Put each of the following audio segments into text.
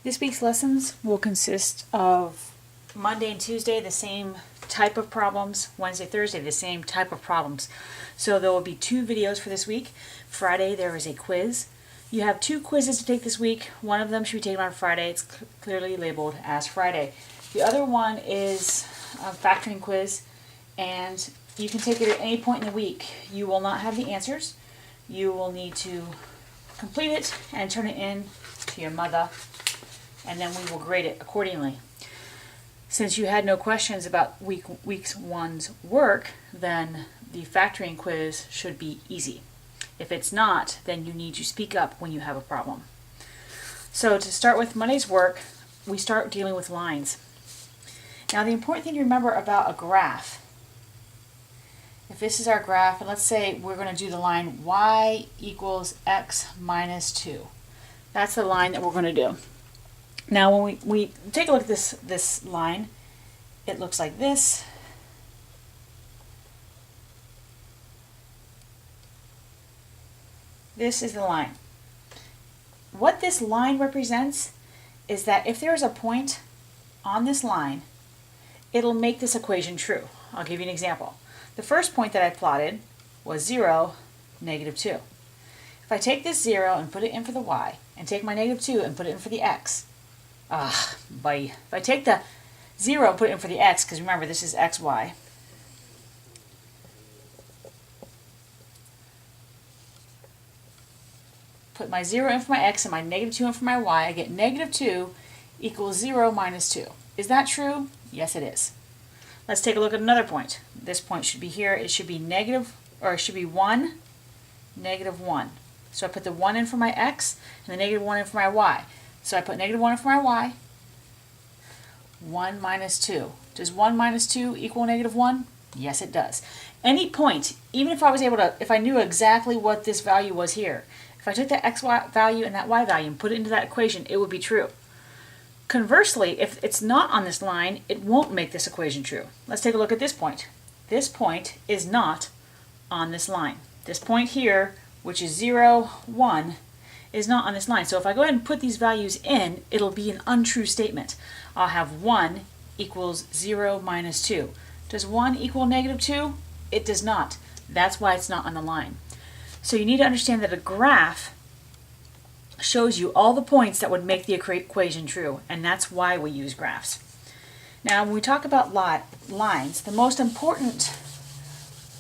This week's lessons will consist of Monday and Tuesday, the same type of problems. Wednesday, Thursday, the same type of problems. So there will be 2 videos for this week. Friday, there is a quiz. You have 2 quizzes to take this week. One of them should be taken on Friday. It's clearly labeled as Friday. The other one is a factoring quiz, and you can take it at any point in the week. You will not have the answers. You will need to complete it and turn it in to your mother, and then we will grade it accordingly. Since you had no questions about week 1's work, then the factoring quiz should be easy. If it's not, then you need to speak up when you have a problem. So to start with Monday's work, we start dealing with lines. Now the important thing to remember about a graph, if this is our graph, and let's say we're going to do the line y equals x minus 2. That's the line that we're going to do. Now when we take a look at this line, it looks like this. This is the line. What this line represents is that if there's a point on this line, it'll make this equation true. I'll give you an example. The first point that I plotted was 0, negative 2. If I take this 0 and put it in for the y, and take my negative 2 and put it in for the x, if I take the 0 and put it in for the x, because remember this is xy, put my 0 in for my x and my negative 2 in for my y, I get negative 2 equals 0 minus 2. Is that true? Yes, it is. Let's take a look at another point. This point should be here. It should be negative, or it should be 1, negative 1. So I put the 1 in for my x and the negative 1 in for my y. So I put negative 1 in for my y, 1 minus 2. Does 1 minus 2 equal negative 1? Yes, it does. Any point, even if I was able to, if I knew exactly what this value was here, if I took that x value and that y value and put it into that equation, it would be true. Conversely, if it's not on this line, it won't make this equation true. Let's take a look at this point. This point is not on this line. This point here, which is 0, 1, is not on this line. So if I go ahead and put these values in, it'll be an untrue statement. I'll have 1 equals 0 minus 2. Does 1 equal negative 2? It does not. That's why it's not on the line. So you need to understand that a graph shows you all the points that would make the equation true, and that's why we use graphs. Now when we talk about lines, the most important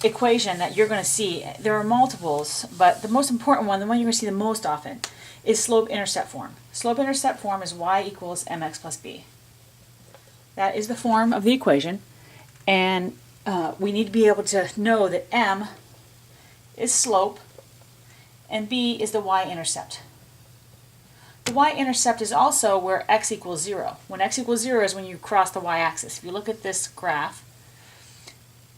equation that you're going to see, there are multiples, but the most important one, the one you're going to see the most often, is slope-intercept form. Slope-intercept form is y equals mx plus b. That is the form of the equation, and we need to be able to know that m is slope and b is the y-intercept. The y-intercept is also where x equals 0. When x equals 0 is when you cross the y-axis. If you look at this graph,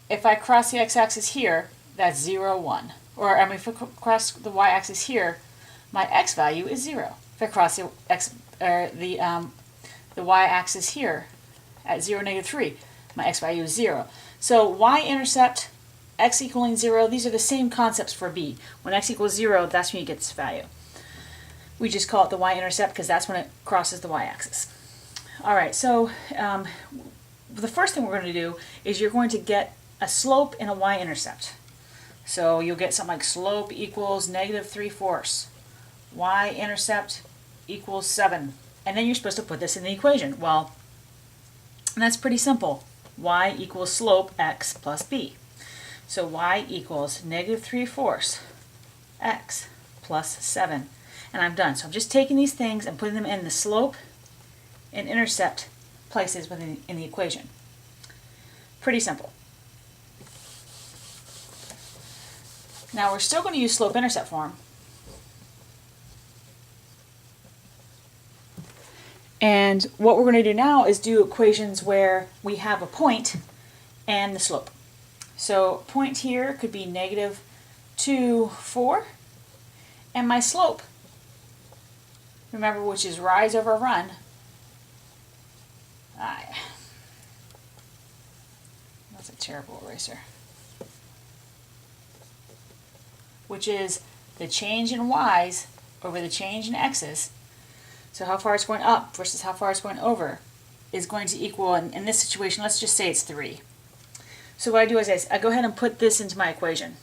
if I cross the x-axis here, that's 0, 1. Or if I cross the y-axis here, my x value is 0. If I cross the y-axis here at 0, negative 3, my x value is 0. So y-intercept, x equaling 0, these are the same concepts for b. When x equals 0, that's when you get this value. We just call it the y-intercept because that's when it crosses the y-axis. Alright, so the first thing we're going to do is you're going to get a slope and a y-intercept. So you'll get something like slope equals negative 3/4. Y-intercept equals 7. And then you're supposed to put this in the equation. Well, that's pretty simple. Y equals slope x plus b. So y equals negative 3/4 x plus 7. And I'm done. So I'm just taking these things and putting them in the slope and intercept places in the equation. Pretty simple. Now we're still going to use slope-intercept form. And what we're going to do now is do equations where we have a point and the slope. So point here could be negative 2, 4, and my slope, remember, which is rise over run. That's a terrible eraser. Which is the change in y's over the change in x's. so how far it's going up versus how far it's going over, is going to equal, in this situation, let's just say it's 3. So what I do is I go ahead and put this into my equation.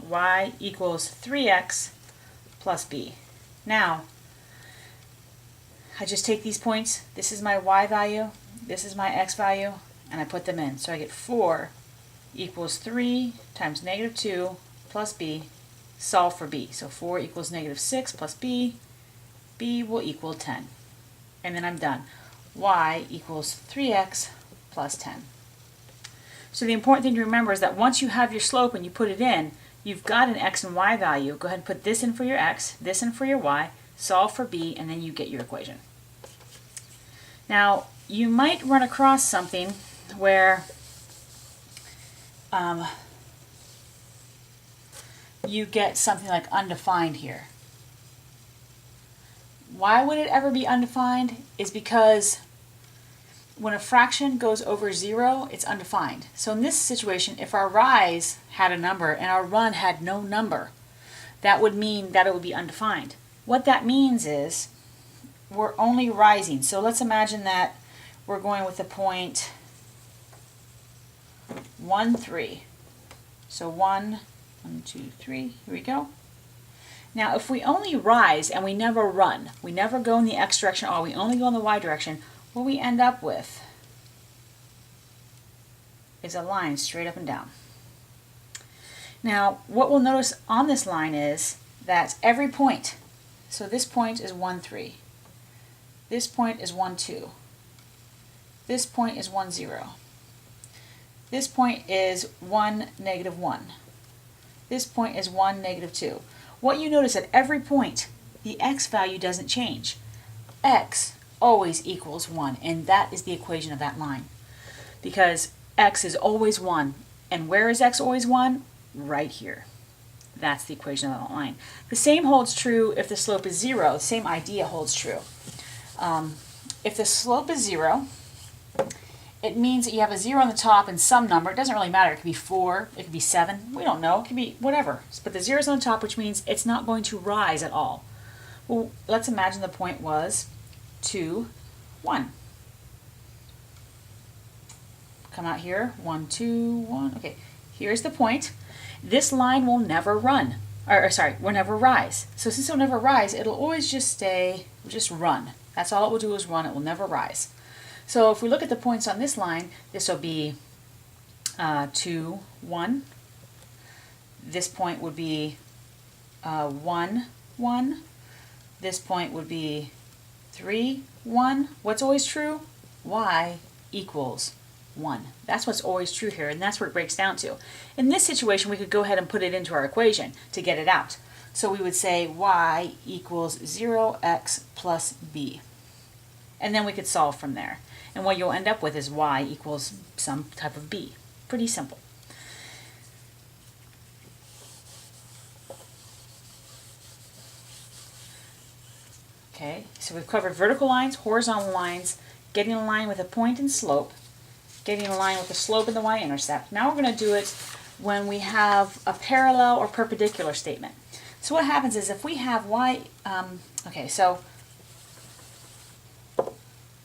Y equals 3x plus b. Now, I just take these points, this is my y value, this is my x value, and I put them in. So I get 4 equals 3 times negative 2 plus b, solve for b. So 4 equals negative 6 plus b, b will equal 10. And then I'm done. Y equals 3x plus 10. So the important thing to remember is that once you have your slope and you put it in, you've got an x and y value. Go ahead and put this in for your x, this in for your y, solve for b, and then you get your equation. Now, you might run across something where you get something like undefined here. Why would it ever be undefined? Is because when a fraction goes over 0, it's undefined. So in this situation, if our rise had a number and our run had no number, that would mean that it would be undefined. What that means is we're only rising. So let's imagine that we're going with the point 1, 3. So 1, 2, 3, here we go. Now if we only rise and we never run, we never go in the x direction at all, we only go in the y direction, what we end up with is a line straight up and down. Now what we'll notice on this line is that every point, so this point is 1, 3. This point is 1, 2. This point is 1, 0. This point is 1, negative 1. This point is 1, negative 2. What you notice at every point, the x value doesn't change. X always equals 1, and that is the equation of that line. Because x is always 1, and where is x always 1? Right here. That's the equation of that line. The same holds true if the slope is 0. The same idea holds true. If the slope is 0, it means that you have a 0 on the top and some number. It doesn't really matter. It could be 4, it could be 7. We don't know. It could be whatever. But the 0 is on the top, which means it's not going to rise at all. Well, let's imagine the point was 2, 1. Come out here. 1, 2, 1. Okay, here's the point. This line will never run. Will never rise. So since it'll never rise, it'll always just run. That's all it will do is run. It will never rise. So if we look at the points on this line, this will be 2, 1. This point would be 1, 1. This point would be 3, 1. What's always true? Y equals 1. That's what's always true here, and that's where it breaks down to. In this situation, we could go ahead and put it into our equation to get it out. So we would say y equals 0x plus b. And then we could solve from there. And what you'll end up with is y equals some type of b. Pretty simple. Okay, so we've covered vertical lines, horizontal lines, getting a line with a point and slope, getting a line with a slope and the y-intercept. Now we're going to do it when we have a parallel or perpendicular statement. So what happens is if we have so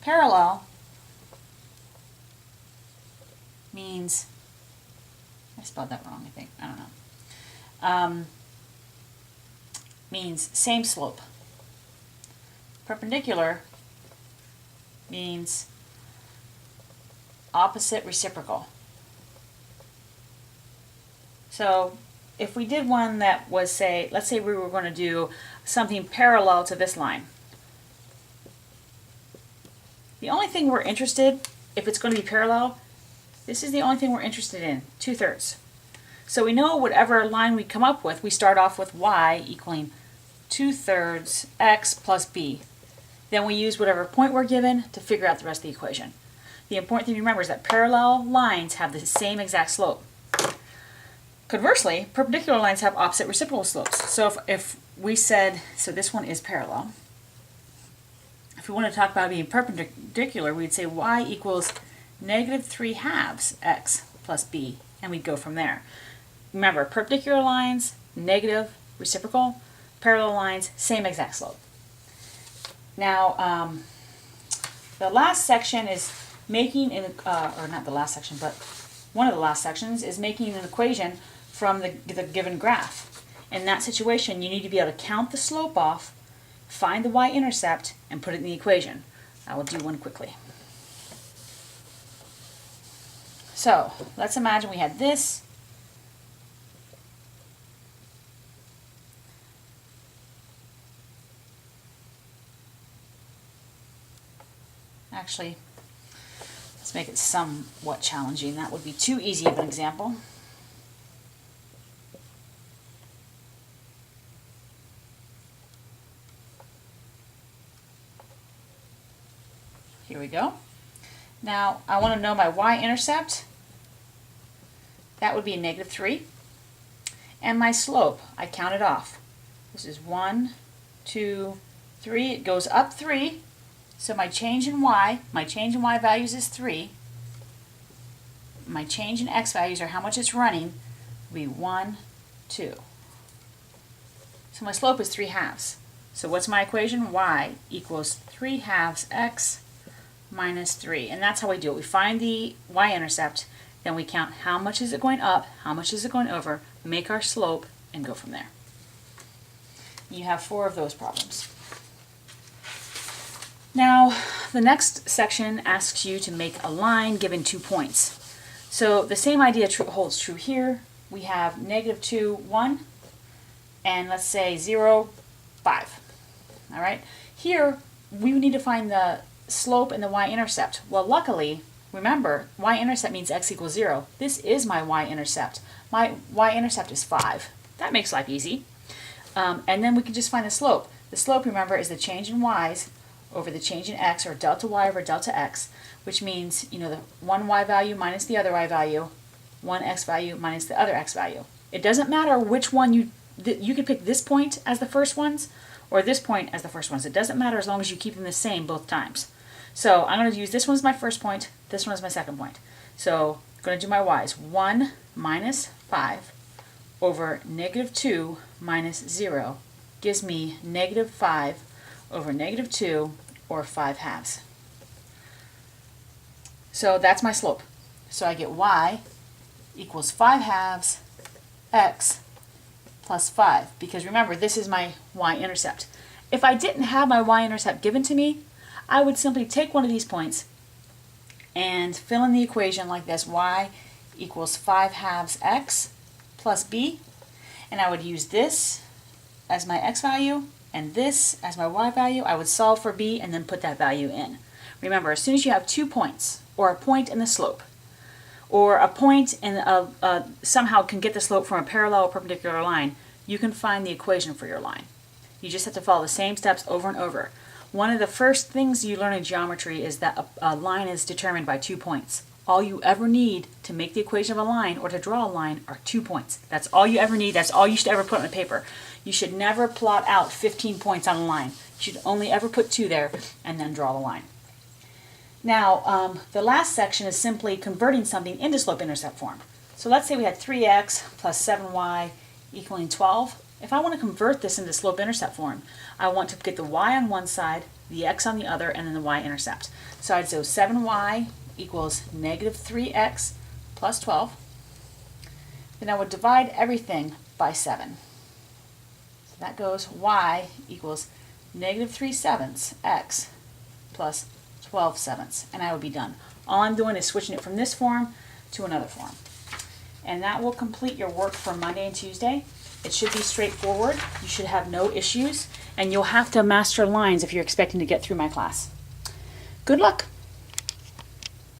parallel means, I spelled that wrong, I think, I don't know, means same slope. Perpendicular means opposite reciprocal. So if we did one that was, say, let's say we were going to do something parallel to this line. The only thing we're interested, if it's going to be parallel, this is the only thing we're interested in, 2/3. So we know whatever line we come up with, we start off with y equaling 2/3 x plus b. Then we use whatever point we're given to figure out the rest of the equation. The important thing to remember is that parallel lines have the same exact slope. Conversely, perpendicular lines have opposite reciprocal slopes. So if we said, so this one is parallel. If we want to talk about being perpendicular, we'd say y equals -3/2 x plus b, and we'd go from there. Remember, perpendicular lines, negative, reciprocal, parallel lines, same exact slope. Now, the last section is making or not the last section, but one of the last sections is making an equation from the given graph. In that situation, you need to be able to count the slope off, find the y-intercept, and put it in the equation. I will do one quickly. So let's imagine we had this. Actually, let's make it somewhat challenging. That would be too easy of an example. Here we go. Now I want to know my y-intercept. That would be -3. And my slope, I counted off. This is 1, 2, 3. It goes up 3. So my change in y values is 3. My change in x values, or how much it's running, will be 1, 2. So my slope is 3/2. So what's my equation? Y equals 3/2 x minus 3. And that's how we do it. We find the y-intercept, then we count how much is it going up, how much is it going over, make our slope, and go from there. You have 4 of those problems. Now, the next section asks you to make a line given 2 points. So the same idea holds true here. We have -2, 1, and let's say 0, 5. All right. Here, we need to find the slope and the y-intercept. Well, luckily, remember, y-intercept means x equals 0. This is my y-intercept. My y-intercept is 5. That makes life easy. And then we can just find the slope. The slope, remember, is the change in y's over the change in x, or delta y over delta x, which means, you know, the one y value minus the other y value, one x value minus the other x value. It doesn't matter which one you could pick this point as the first ones or this point as the first ones. It doesn't matter as long as you keep them the same both times. So I'm going to use this one as my first point, this one as my second point. So I'm going to do my y's. 1 minus 5 over -2 minus 0 gives me -5 over -2, or 5/2. So that's my slope. So I get y equals 5/2 x plus 5, because remember, this is my y-intercept. If I didn't have my y-intercept given to me, I would simply take one of these points and fill in the equation like this: y equals 5/2 x plus b, and I would use this as my x value and this as my y value. I would solve for b and then put that value in. Remember, as soon as you have 2 points, or a point in the slope, or a point in somehow can get the slope from a parallel or perpendicular line, you can find the equation for your line. You just have to follow the same steps over and over. One of the first things you learn in geometry is that a line is determined by 2 points. All you ever need to make the equation of a line or to draw a line are 2 points. That's all you ever need. That's all you should ever put on a paper. You should never plot out 15 points on a line. You should only ever put 2 there and then draw the line. Now, the last section is simply converting something into slope-intercept form. So let's say we had 3x plus 7y equaling 12. If I want to convert this into slope-intercept form, I want to get the y on one side, the x on the other, and then the y-intercept. So I'd say 7y equals -3x plus 12. Then I would divide everything by 7. So that goes y equals -3/7 x plus 12/7, and I would be done. All I'm doing is switching it from this form to another form. And that will complete your work for Monday and Tuesday. It should be straightforward. You should have no issues, and you'll have to master lines if you're expecting to get through my class. Good luck!